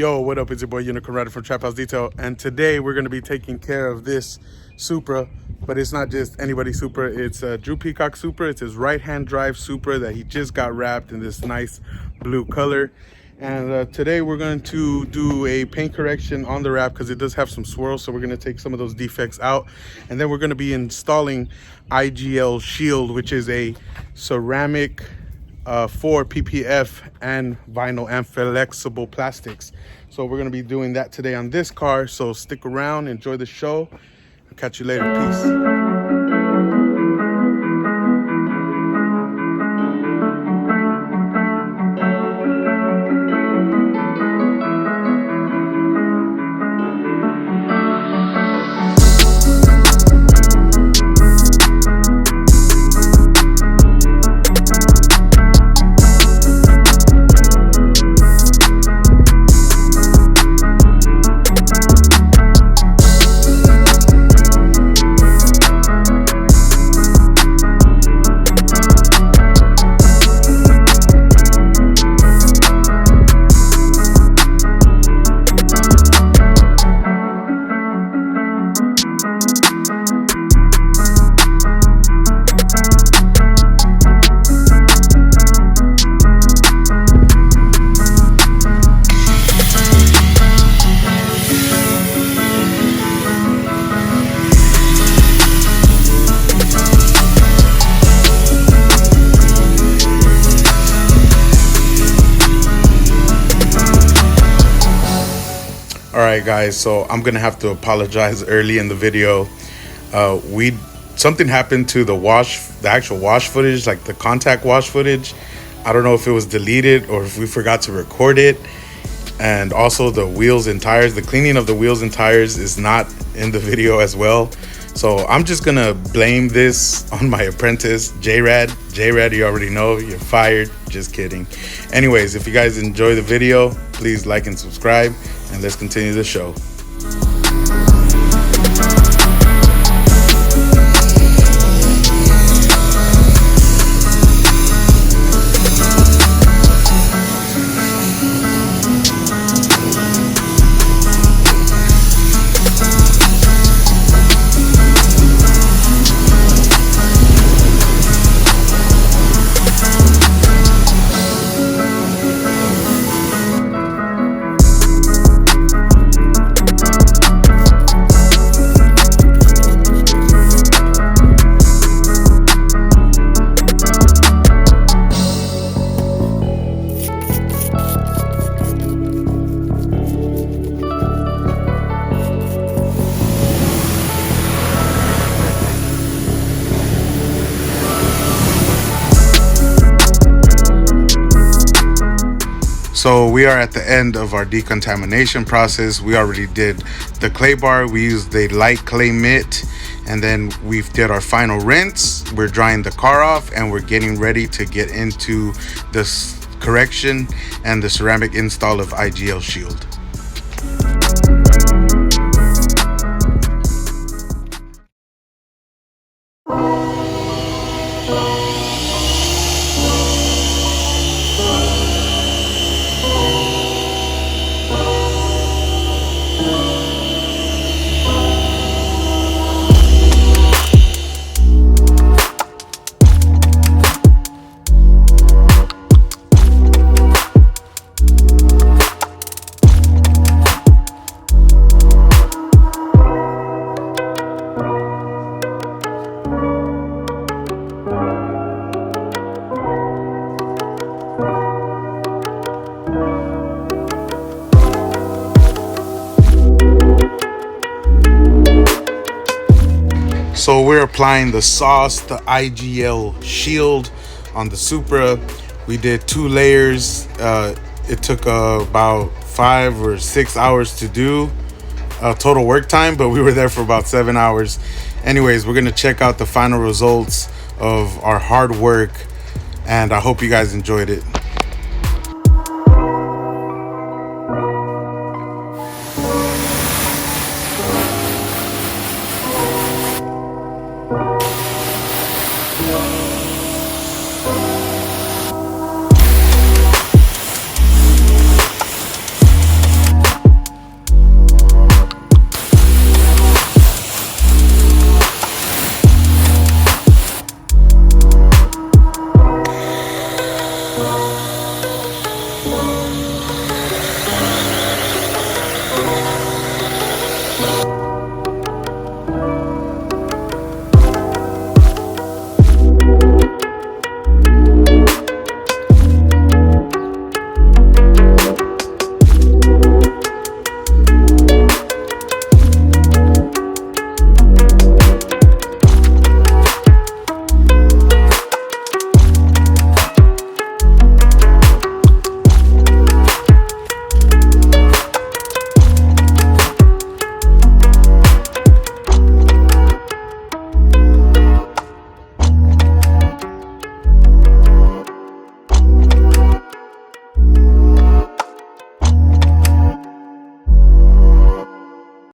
Yo, what up? It's your boy Unicorn Rider from Trap House Detail, and today we're going to be taking care of this Supra, but it's not just anybody Supra. It's a Drewpecock Supra. It's his right-hand drive Supra that he just got wrapped in this nice blue color. And today we're going to do a paint correction on the wrap because it does have some swirls, so we're going to take some of those defects out, and then we're going to be installing IGL Shield, which is a ceramic for PPF and vinyl and flexible plastics. So we're going to be doing that today on this car, so stick around, enjoy the show. I'll catch you later. Peace. Alright guys, so I'm gonna have to apologize early in the video. Something happened to the actual wash footage, like the contact wash footage. I don't know if it was deleted or if we forgot to record it. And also the wheels and tires, the cleaning of the wheels and tires is not in the video as well. So I'm just gonna blame this on my apprentice, J-Rad. J-Rad, you already know, you're fired. Just kidding. Anyways, if you guys enjoy the video, please like and subscribe, and let's continue the show. So we are at the end of our decontamination process. We already did the clay bar. We used the light clay mitt, and then we did our final rinse. We're drying the car off, and we're getting ready to get into this correction and the ceramic install of IGL Shield. So we're applying the sauce, the IGL Shield on the Supra. We did 2 layers. It took about 5 or 6 hours to do total work time, but we were there for about 7 hours. Anyways, we're gonna check out the final results of our hard work, and I hope you guys enjoyed it.